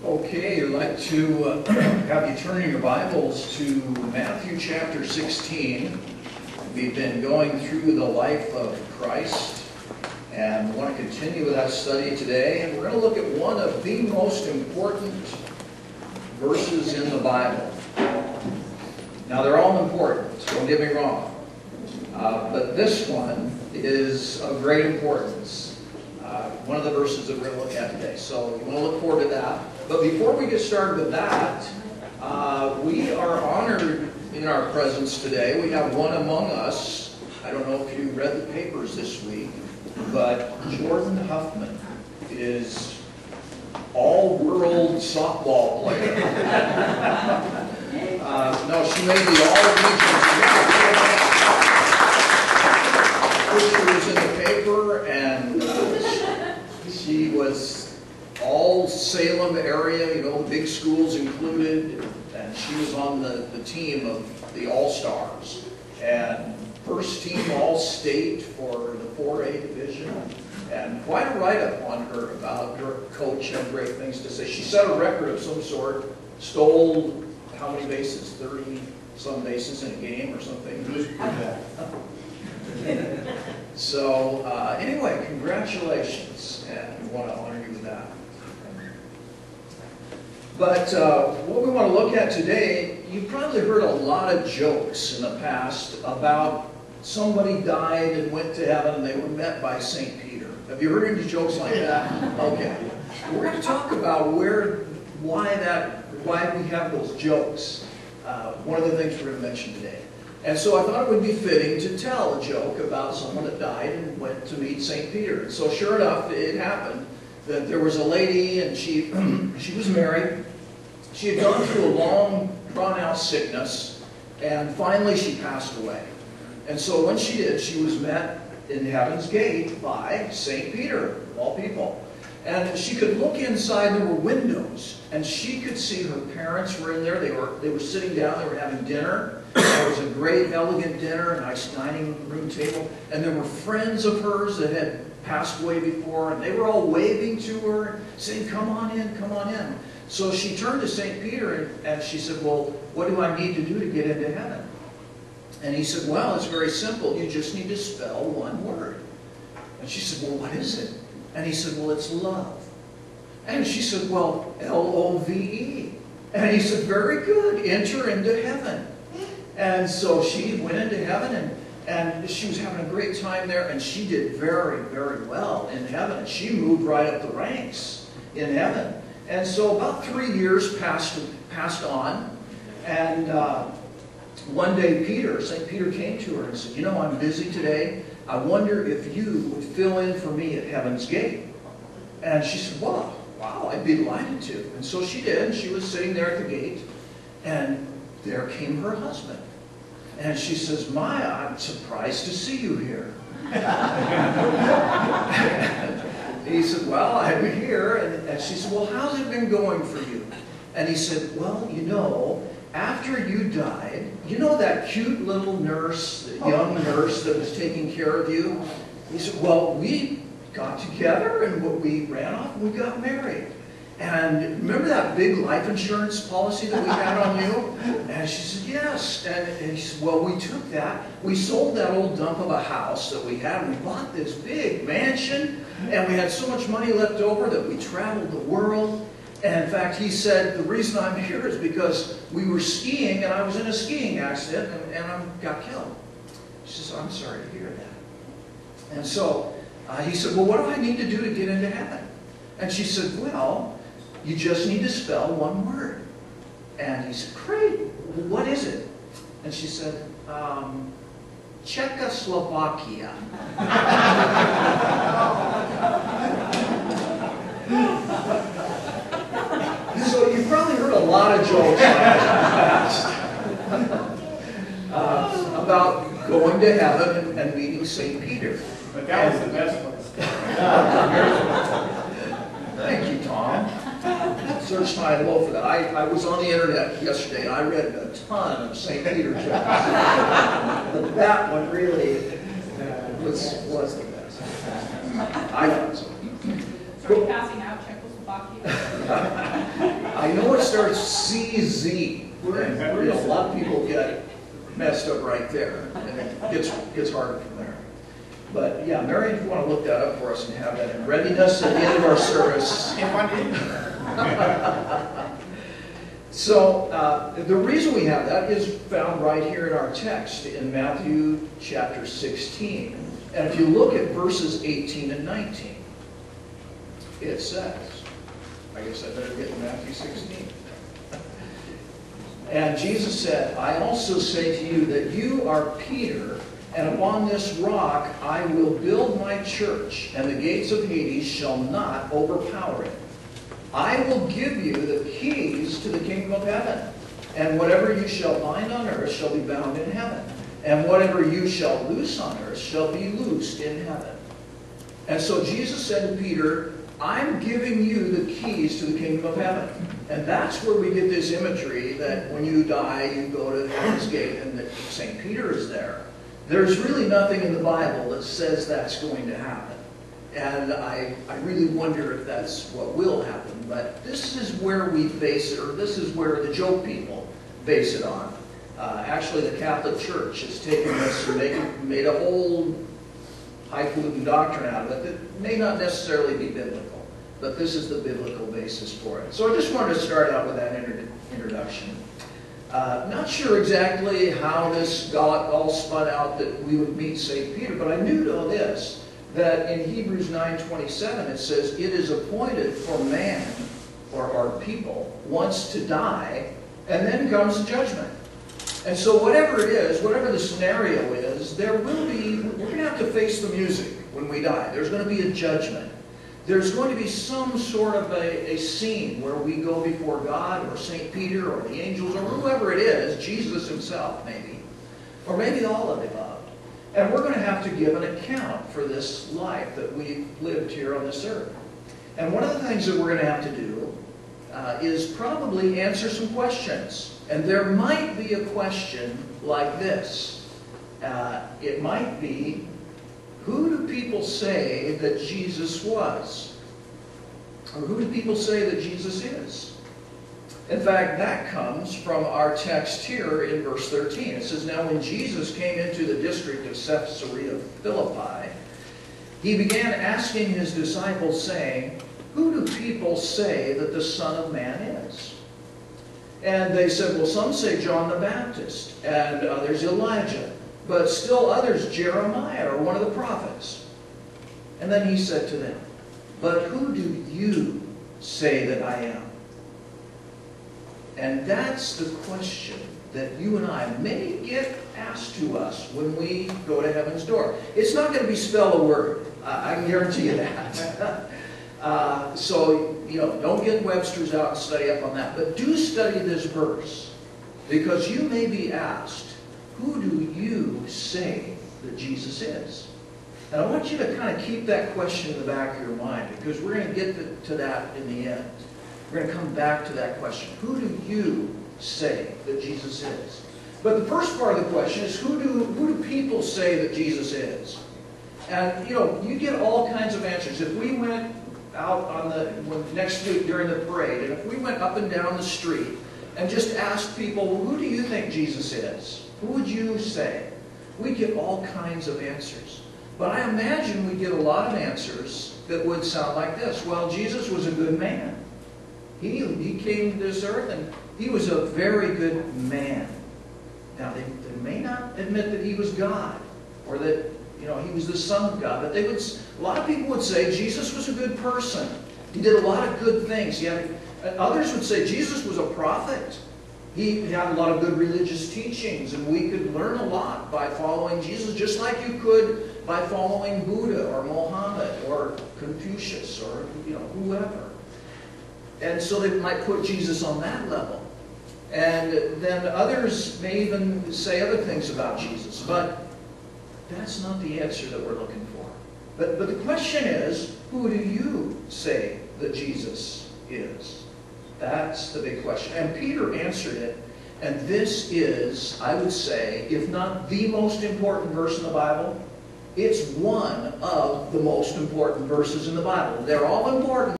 Okay, I'd like to have you turn in your Bibles to Matthew chapter 16. We've been going through the life of Christ, and we want to continue with that study today. And we're going to look at one of the most important verses in the Bible. Now, they're all important, don't get me wrong. But this one is of great importance. One of the verses that we're going to look at today. So you want to look forward to that. But before we get started with that, we are honored in our presence today. We have one among us. I don't know if you read the papers this week, but Jordan Huffman is all-world softball player. No, she made the all-region. She was in the paper, and she was all Salem area, you know, the big schools included, and she was on the team of the All-Stars. And first team All-State for the 4A division. And quite a write-up on her about her coach had great things to say. She set a record of some sort, stole how many bases? 30-some bases in a game or something. So anyway, congratulations, and we want to honor you with that. But what we want to look at today, you've probably heard a lot of jokes in the past about somebody died and went to heaven and they were met by St. Peter. Have you heard any jokes like that? Okay. We're going to talk about why we have those jokes. One of the things we're going to mention today. And so I thought it would be fitting to tell a joke about someone that died and went to meet St. Peter. And so sure enough, it happened that there was a lady, and she was married. She had gone through a long, drawn-out sickness, and finally she passed away. And so when she did, she was met in Heaven's Gate by St. Peter, of all people. And she could look inside, there were windows, and she could see her parents were in there. They were sitting down, they were having dinner. There was a great, elegant dinner, a nice dining room table, and there were friends of hers that had passed away before, and they were all waving to her, saying, "Come on in, come on in." So she turned to St. Peter, and she said, "Well, what do I need to do to get into heaven?" And he said, "Well, it's very simple. You just need to spell one word." And she said, "Well, what is it?" And he said, "Well, it's love." And she said, "Well, L-O-V-E." And he said, "Very good. Enter into heaven." And so she went into heaven, and she was having a great time there, and she did very, very well in heaven. And she moved right up the ranks in heaven. And so about 3 years passed on, and one day St. Peter came to her and said, "You know, I'm busy today. I wonder if you would fill in for me at Heaven's Gate." And she said, "Wow, I'd be delighted to." And so she did. She was sitting there at the gate, and there came her husband. And she says, "My, I'm surprised to see you here." He said, "Well, I'm here." And she said, "Well, how's it been going for you?" And he said, "Well, you know, after you died, you know that cute little nurse, the young nurse that was taking care of you?" He said, "Well, we got together and we ran off and we got married. And remember that big life insurance policy that we had on you?" And she said, "Yes." And he said, "Well, we took that. We sold that old dump of a house that we had. And we bought this big mansion. And we had so much money left over that we traveled the world. And in fact, he said, the reason I'm here is because we were skiing and I was in a skiing accident and I got killed." She says, "I'm sorry to hear that." And so he said, "Well, what do I need to do to get into heaven?" And she said, "Well, you just need to spell one word." And he said, "Great, what is it?" And she said, "Czechoslovakia." So you've probably heard a lot of jokes about going to heaven and meeting St. Peter. But that was the best one. Thank you, Tom. Searched high and low for that. I was on the internet yesterday and I read a ton of St. Peter jokes. But that one really was the best. I thought so. Are you passing out Czechoslovakia? I know it starts CZ. And, a lot of people get messed up right there, and it gets harder from there. But yeah, Mary, if you want to look that up for us and have that in readiness at the end of our service. So the reason we have that is found right here in our text in Matthew chapter 16. And if you look at verses 18 and 19, it says, I guess I better get to Matthew 16. And Jesus said, I also say to you that you are Peter, and upon this rock I will build my church, and the gates of Hades shall not overpower it. I will give you the keys to the kingdom of heaven, and whatever you shall bind on earth shall be bound in heaven, and whatever you shall loose on earth shall be loosed in heaven. And so Jesus said to Peter, I'm giving you the keys to the kingdom of heaven. And that's where we get this imagery that when you die, you go to heaven's gate and that St. Peter is there. There's really nothing in the Bible that says that's going to happen. And I really wonder if that's what will happen. But this is where we base it, or this is where the joke people base it on. Actually, the Catholic Church has taken this and made a whole highfalutin doctrine out of it that may not necessarily be biblical. But this is the biblical basis for it. So I just wanted to start out with that introduction. Not sure exactly how this got all spun out that we would meet St. Peter, but I knew this, that in Hebrews 9:27 it says, it is appointed for man, or our people, once to die, and then comes judgment. And so whatever it is, whatever the scenario is, we're going to have to face the music when we die. There's going to be a judgment. There's going to be some sort of a scene where we go before God or St. Peter or the angels or whoever it is, Jesus himself maybe, or maybe all of the above. And we're going to have to give an account for this life that we've lived here on this earth. And one of the things that we're going to have to do is probably answer some questions. And there might be a question like this. It might be, who do people say that Jesus was? Or who do people say that Jesus is? In fact, that comes from our text here in verse 13. It says, now when Jesus came into the district of Caesarea Philippi, he began asking his disciples, saying, who do people say that the Son of Man is? And they said, well, some say John the Baptist, and others Elijah, but still others Jeremiah or one of the prophets. And then he said to them, but who do you say that I am? And that's the question that you and I may get asked to us when we go to heaven's door. It's not going to be spell a word. I can guarantee you that. So, don't get Webster's out and study up on that. But do study this verse, because you may be asked, who do you say that Jesus is? And I want you to kind of keep that question in the back of your mind, because we're going to get to that in the end. We're going to come back to that question. Who do you say that Jesus is? But the first part of the question is, who do people say that Jesus is? And, you get all kinds of answers. If we went out on next week during the parade, and if we went up and down the street and just asked people, well, who do you think Jesus is? Who would you say? We get all kinds of answers. But I imagine we get a lot of answers that would sound like this. Well, Jesus was a good man. He came to this earth and he was a very good man. Now, they may not admit that he was God or that he was the Son of God, but a lot of people would say Jesus was a good person. He did a lot of good things. Others would say Jesus was a prophet. He had a lot of good religious teachings, and we could learn a lot by following Jesus, just like you could by following Buddha or Mohammed or Confucius or whoever. And so they might put Jesus on that level. And then others may even say other things about Jesus, but that's not the answer that we're looking for. But the question is, who do you say that Jesus is? That's the big question. And Peter answered it, and this is, I would say, if not the most important verse in the Bible, it's one of the most important verses in the Bible. They're all important.